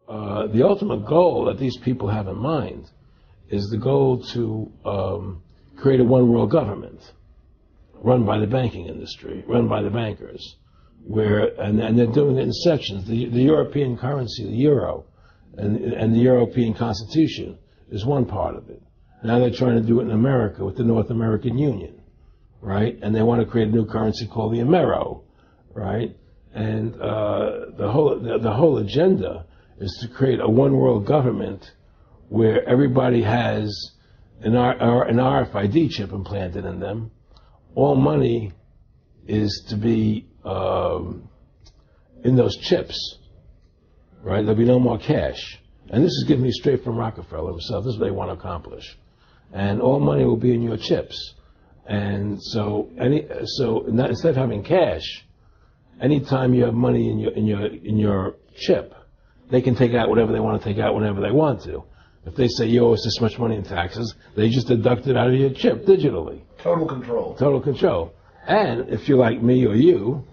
the ultimate goal that these people have in mind is the goal to create a one world government run by the banking industry, run by the bankers, and they're doing it in sections. The European currency, the euro, and the European Constitution is one part of it. Now they're trying to do it in America with the North American Union, right? And they want to create a new currency called the Amero, right? And the whole agenda is to create a one world government where everybody has an RFID chip implanted in them. All money is to be in those chips, right? There'll be no more cash. And this is given me straight from Rockefeller himself. This is what they want to accomplish. And all money will be in your chips. And so instead of having cash, anytime you have money in your chip, they can take out whatever they want to take out whenever they want to. If they say you owe us this much money in taxes, they just deduct it out of your chip digitally. Total control. Total control. And if you're like me or you,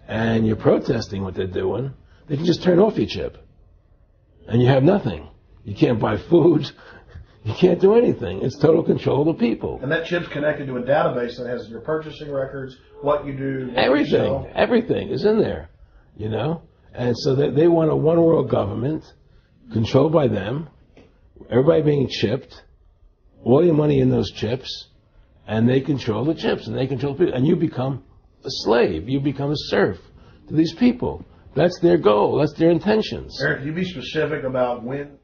and you're protesting what they're doing, they can just turn off your chip. And you have nothing. You can't buy food. You can't do anything. It's total control of the people. And that chip's connected to a database that has your purchasing records, what you do, what everything. You sell. Everything is in there, you know? And so they want a one world government controlled by them, everybody being chipped, all your money in those chips, and they control the chips, and they control people. And you become a slave. You become a serf to these people. That's their goal. That's their intentions. Eric, can you be specific about when?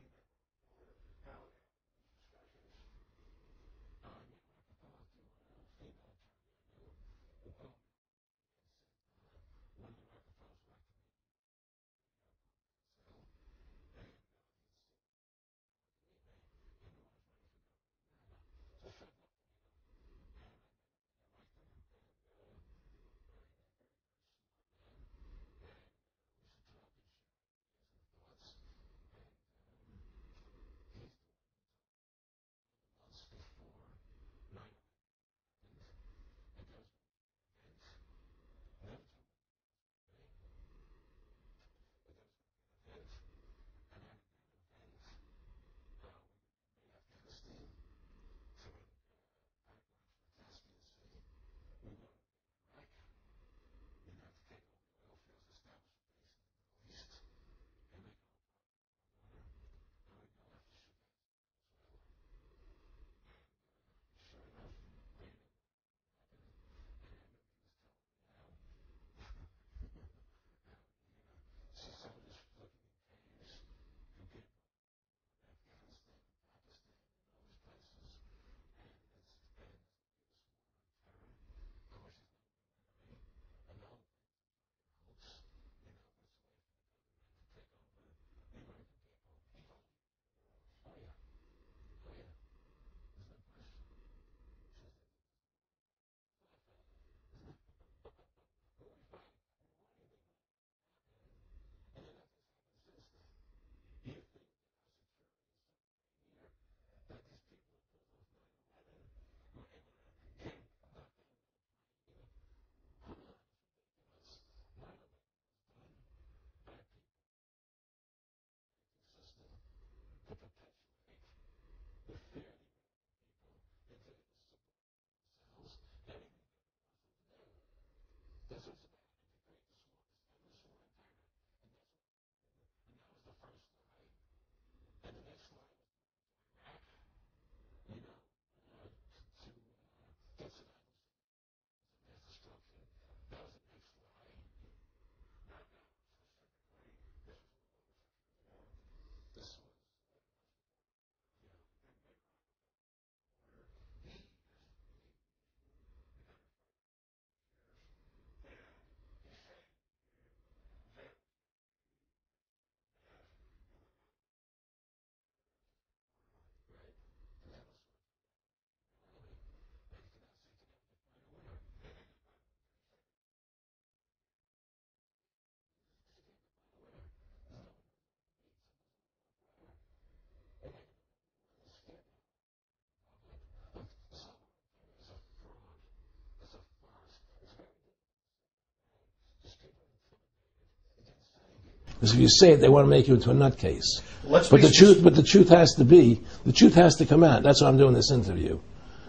Because if you say it, they want to make you into a nutcase. But the truth has to come out. That's why I'm doing this interview.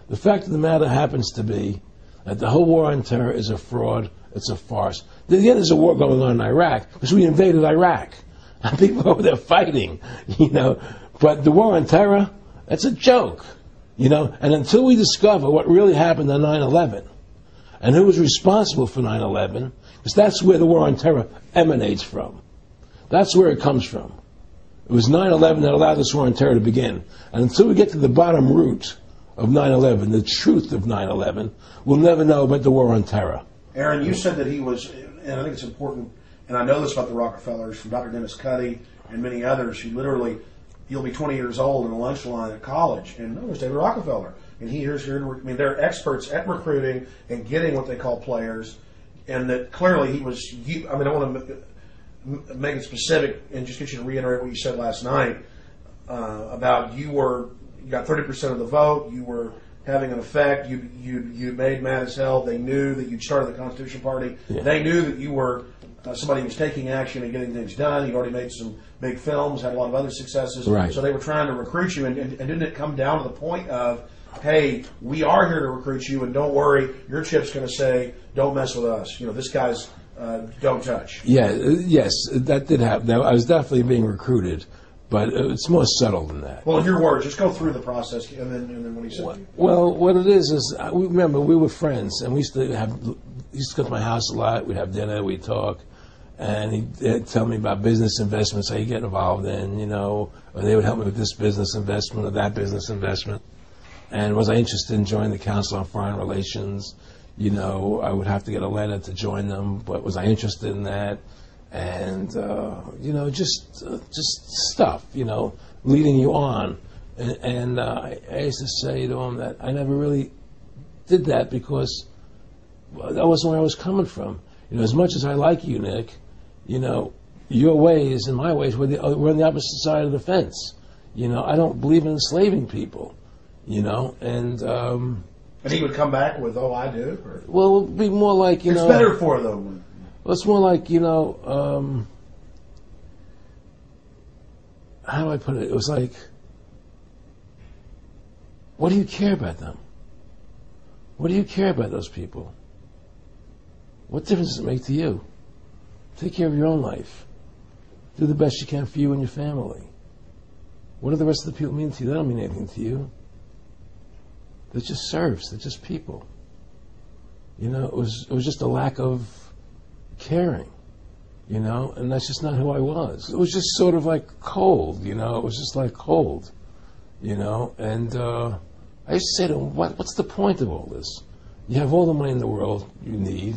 The fact of the matter happens to be that the whole war on terror is a fraud. It's a farce. Yeah, there's a war going on in Iraq because we invaded Iraq. And people over there fighting, But the war on terror, that's a joke, And until we discover what really happened on 9/11 and who was responsible for 9/11, because that's where the war on terror emanates from. That's where it comes from. It was 9/11 that allowed this war on terror to begin. And until we get to the bottom root of 9/11, the truth of 9/11, we'll never know about the war on terror. Aaron, you said that he was, and I think it's important, and I know this about the Rockefellers, from Dr. Dennis Cuddy and many others, who literally, you'll be 20 years old in a lunch line at college, and there's David Rockefeller. And they're experts at recruiting and getting what they call players, and that clearly he was, I want to make it specific and just get you to reiterate what you said last night about you got 30% of the vote, you were having an effect, you made mad as hell, they knew that you'd started the Constitution Party, they knew that you were somebody who was taking action and getting things done, you'd already made some big films, had a lot of other successes, right. So they were trying to recruit you, and didn't it come down to the point of, hey, we are here to recruit you, and don't worry, your chip's going to say, don't mess with us, this guy's don't touch. Yes, that did happen. I was definitely being recruited, but it's more subtle than that. Well, in your words, just go through the process, and then what he said. Well, what it is remember we were friends, and we used to go to my house a lot. We'd have dinner, we'd talk, and he'd tell me about business investments that he'd get involved in, or they would help me with this business investment or that business investment. And was I interested in joining the Council on Foreign Relations? I would have to get a letter to join them, but was I interested in that? And, just stuff, leading you on. And I used to say to him that I never really did that because that wasn't where I was coming from. As much as I like you, Nick, your ways and my ways, we're on the opposite side of the fence. I don't believe in enslaving people, And he would come back with, oh, I do? Or? Well, it would be more like, It's better for them. Well, it's more like, how do I put it? It was like, what do you care about them? What do you care about those people? What difference does it make to you? Take care of your own life. Do the best you can for you and your family. What do the rest of the people mean to you? They don't mean anything to you. They're just serfs. They're just people. It was just a lack of caring, and that's just not who I was. It was just sort of like cold, it was just like cold, and I used to say to him, what's the point of all this? You have all the money in the world you need.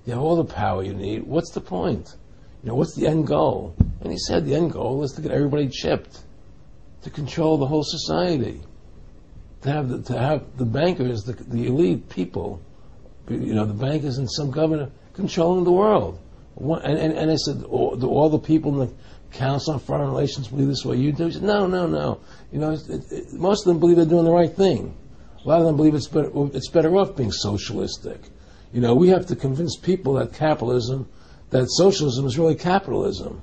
You have all the power you need. What's the point? What's the end goal? And he said the end goal is to get everybody chipped, to control the whole society. To have the bankers, the elite people, the bankers and some governor controlling the world. And I said, all the people in the Council on Foreign Relations believe this way you do? He said, no. Most of them believe they're doing the right thing. A lot of them believe it's better off being socialistic. We have to convince people that socialism is really capitalism.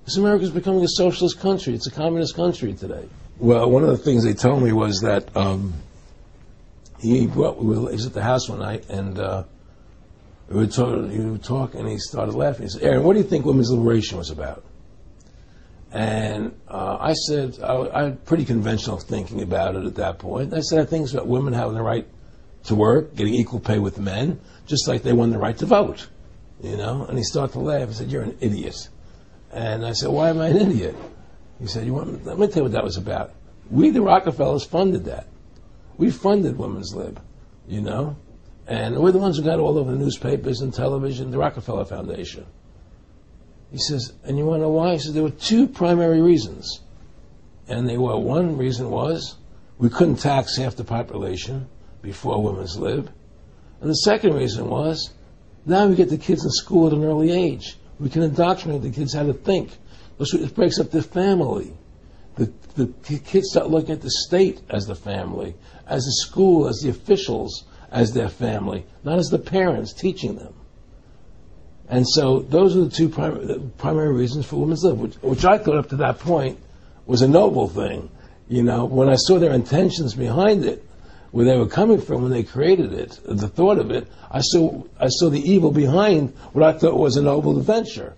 Because America's becoming a socialist country. It's a communist country today. Well, one of the things they told me was that he was at the house one night, and he would talk, and he started laughing. He said, Aaron, what do you think women's liberation was about? And I said, I had pretty conventional thinking about it at that point. I said, I think it's about women having the right to work, getting equal pay with men, just like they won the right to vote. And he started to laugh. He said, you're an idiot. And I said, why am I an idiot? He said, let me tell you what that was about. We, the Rockefellers, funded that. We funded women's lib, and we're the ones who got all over the newspapers and television, the Rockefeller Foundation. He says, and you want to know why? He says, there were two primary reasons. And one reason was we couldn't tax half the population before women's lib. And the second reason was now we get the kids in school at an early age. We can indoctrinate the kids how to think. It breaks up the family. The kids start looking at the state as the family, as the school, as the officials, as their family, not as the parents teaching them. And so those are the two primary reasons for women's lib, which I thought up to that point was a noble thing. You know, when I saw their intentions behind it, where they were coming from when they created it, the thought of it, I saw the evil behind what I thought was a noble adventure.